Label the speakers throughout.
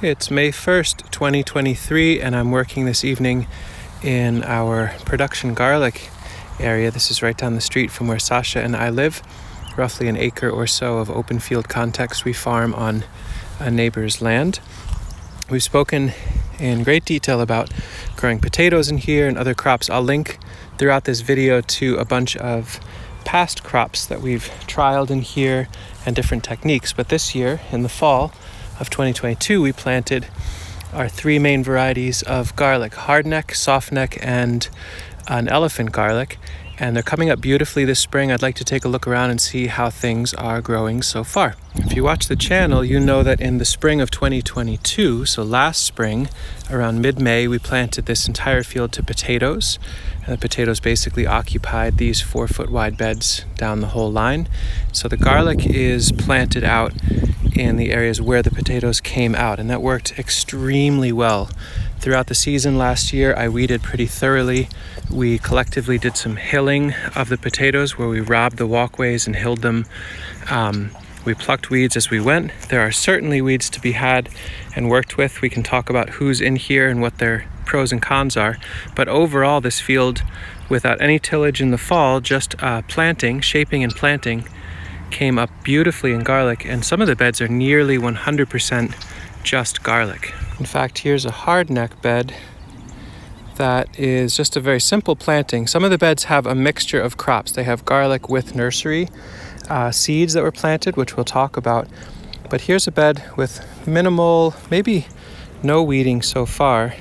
Speaker 1: It's May 1st, 2023, and I'm working this evening in our production garlic area. This is right down the street from where Sasha and I live, roughly an acre or so of open field context we farm on a neighbor's land. We've spoken in great detail about growing potatoes in here and other crops. I'll link throughout this video to a bunch of past crops that we've trialed in here and different techniques. But this year, in the fall of 2022, we planted our three main varieties of garlic: hardneck, softneck, and an elephant garlic. And they're coming up beautifully this spring. I'd like to take a look around and see how things are growing so far. If you watch the channel, you know that in the spring of 2022, so last spring, around mid-May, we planted this entire field to potatoes. And the potatoes basically occupied these 4-foot wide beds down the whole line. So the garlic is planted out in the areas where the potatoes came out, and that worked extremely well. Throughout the season last year, I weeded pretty thoroughly. We collectively did some hilling of the potatoes where we robbed the walkways and hilled them. We plucked weeds as we went. There are certainly weeds to be had and worked with. We can talk about who's in here and what their pros and cons are. But overall, this field, without any tillage in the fall, just shaping and planting, came up beautifully in garlic, and some of the beds are nearly 100% just garlic. In fact, here's a hardneck bed that is just a very simple planting. Some of the beds have a mixture of crops. They have garlic with nursery seeds that were planted, which we'll talk about. But here's a bed with minimal, maybe no weeding so far.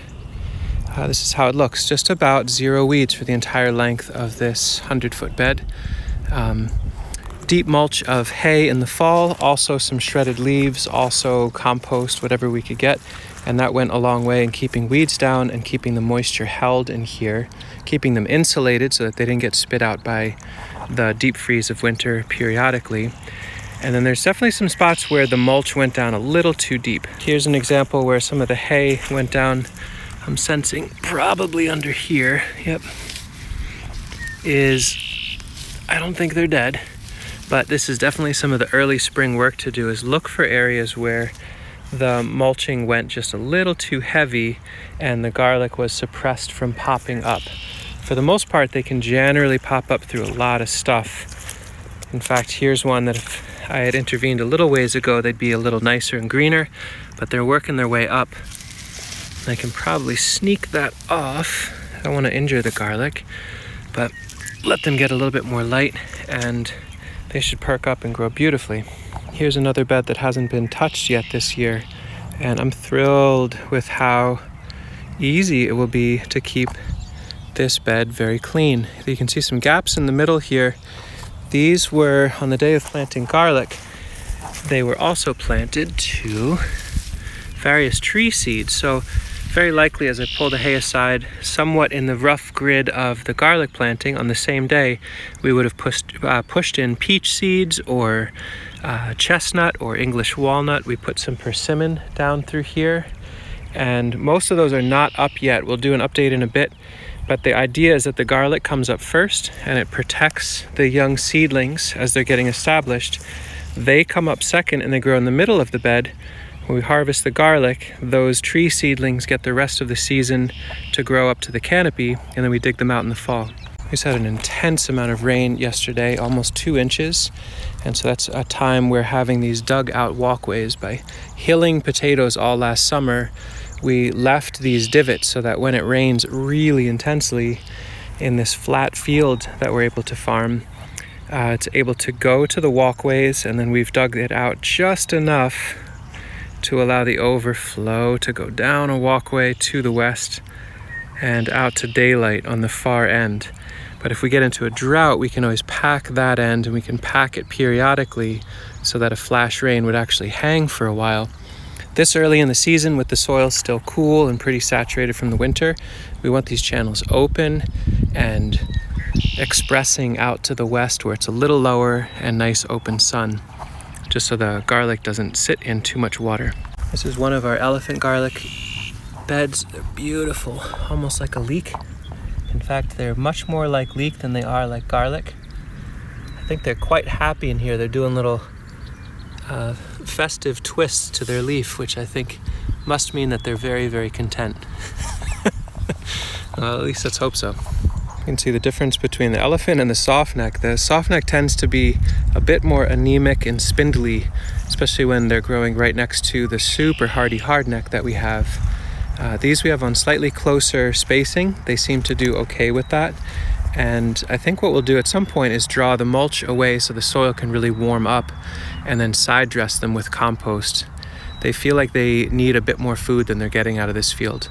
Speaker 1: This is how it looks, just about 0 weeds for the entire length of this 100-foot bed. Deep mulch of hay in the fall, also some shredded leaves, also compost, whatever we could get. And that went a long way in keeping weeds down and keeping the moisture held in here, keeping them insulated so that they didn't get spit out by the deep freeze of winter periodically. And then there's definitely some spots where the mulch went down a little too deep. Here's an example where some of the hay went down. I'm sensing probably under here. Yep. I don't think they're dead. But this is definitely some of the early spring work to do, is look for areas where the mulching went just a little too heavy and the garlic was suppressed from popping up. For the most part, they can generally pop up through a lot of stuff. In fact, here's one that if I had intervened a little ways ago, they'd be a little nicer and greener, but they're working their way up. I can probably sneak that off. I don't want to injure the garlic, but let them get a little bit more light and they should perk up and grow beautifully. Here's another bed that hasn't been touched yet this year, and I'm thrilled with how easy it will be to keep this bed very clean. You can see some gaps in the middle here. These were, on the day of planting garlic, they were also planted to various tree seeds. So very likely, as I pull the hay aside, somewhat in the rough grid of the garlic planting on the same day, we would have pushed in peach seeds or chestnut or English walnut. We put some persimmon down through here, and most of those are not up yet. We'll do an update in a bit, but the idea is that the garlic comes up first and it protects the young seedlings as they're getting established. They come up second and they grow in the middle of the bed. When we harvest the garlic, those tree seedlings get the rest of the season to grow up to the canopy, and then we dig them out in the fall. We just had an intense amount of rain yesterday, almost 2 inches, and so that's a time we're having these dug out walkways. By hilling potatoes all last summer, we left these divots so that when it rains really intensely in this flat field that we're able to farm, it's able to go to the walkways, and then we've dug it out just enough to allow the overflow to go down a walkway to the west and out to daylight on the far end. But if we get into a drought, we can always pack that end, and we can pack it periodically so that a flash rain would actually hang for a while. This early in the season, with the soil still cool and pretty saturated from the winter, we want these channels open and expressing out to the west where it's a little lower and nice open sun, just so the garlic doesn't sit in too much water. This is one of our elephant garlic beds. They're beautiful, almost like a leek. In fact, they're much more like leek than they are like garlic. I think they're quite happy in here. They're doing little festive twists to their leaf, which I think must mean that they're very, very content. Well, at least let's hope so. You can see the difference between the elephant and the softneck. The softneck tends to be a bit more anemic and spindly, especially when they're growing right next to the super hardy hardneck that we have. These we have on slightly closer spacing. They seem to do okay with that. And I think what we'll do at some point is draw the mulch away so the soil can really warm up, and then side dress them with compost. They feel like they need a bit more food than they're getting out of this field.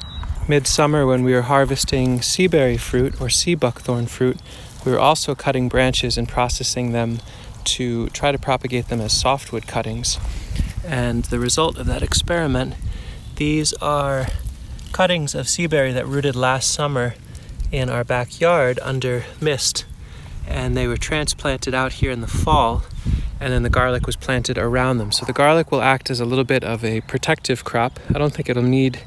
Speaker 1: Midsummer, when we were harvesting seaberry fruit or sea buckthorn fruit, we were also cutting branches and processing them to try to propagate them as softwood cuttings. And the result of that experiment, these are cuttings of seaberry that rooted last summer in our backyard under mist, and they were transplanted out here in the fall, and then the garlic was planted around them. So the garlic will act as a little bit of a protective crop. I don't think it'll need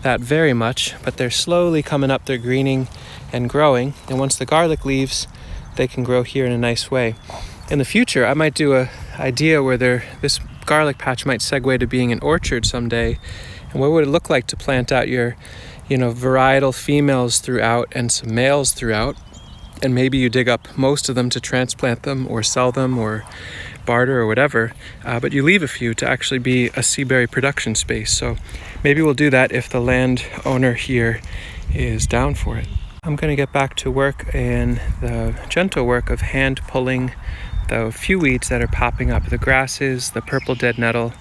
Speaker 1: that very much, but they're slowly coming up, they're greening and growing, and once the garlic leaves, they can grow here in a nice way. In the future, I might do a idea where this garlic patch might segue to being an orchard someday. And what would it look like to plant out your varietal females throughout and some males throughout, and maybe you dig up most of them to transplant them or sell them or barter or whatever, but you leave a few to actually be a seaberry production space. So maybe we'll do that if the landowner here is down for it. I'm going to get back to work in the gentle work of hand pulling the few weeds that are popping up. The grasses, the purple dead nettle,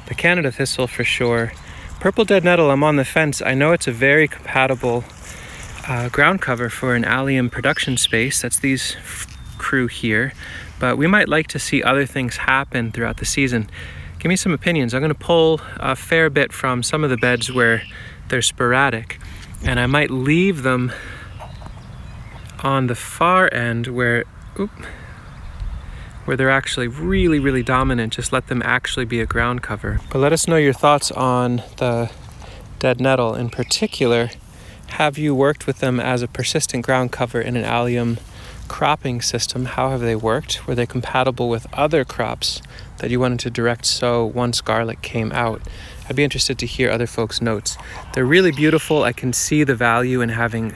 Speaker 1: the Canada thistle for sure. Purple dead nettle, I'm on the fence. I know it's a very compatible ground cover for an allium production space. That's these crew here. But we might like to see other things happen throughout the season. Give me some opinions. I'm going to pull a fair bit from some of the beds where they're sporadic. And I might leave them on the far end where they're actually really, really dominant. Just let them actually be a ground cover. But let us know your thoughts on the dead nettle in particular. Have you worked with them as a persistent ground cover in an allium cropping system? How have they worked? Were they compatible with other crops that you wanted to direct sow once garlic came out? I'd be interested to hear other folks' notes. They're really beautiful. I can see the value in having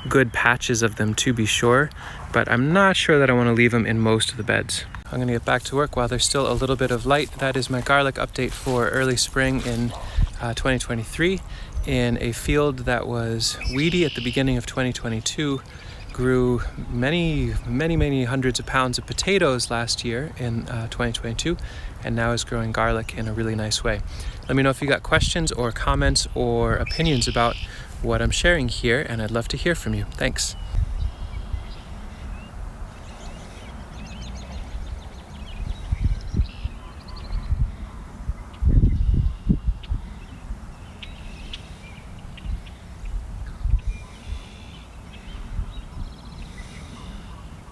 Speaker 1: good patches of them, to be sure, but I'm not sure that I want to leave them in most of the beds. I'm going to get back to work while there's still a little bit of light. That is my garlic update for early spring in 2023 in a field that was weedy at the beginning of 2022. Grew many hundreds of pounds of potatoes last year in 2022, and now is growing garlic in a really nice way. Let me know if you got questions or comments or opinions about what I'm sharing here, and I'd love to hear from you. Thanks.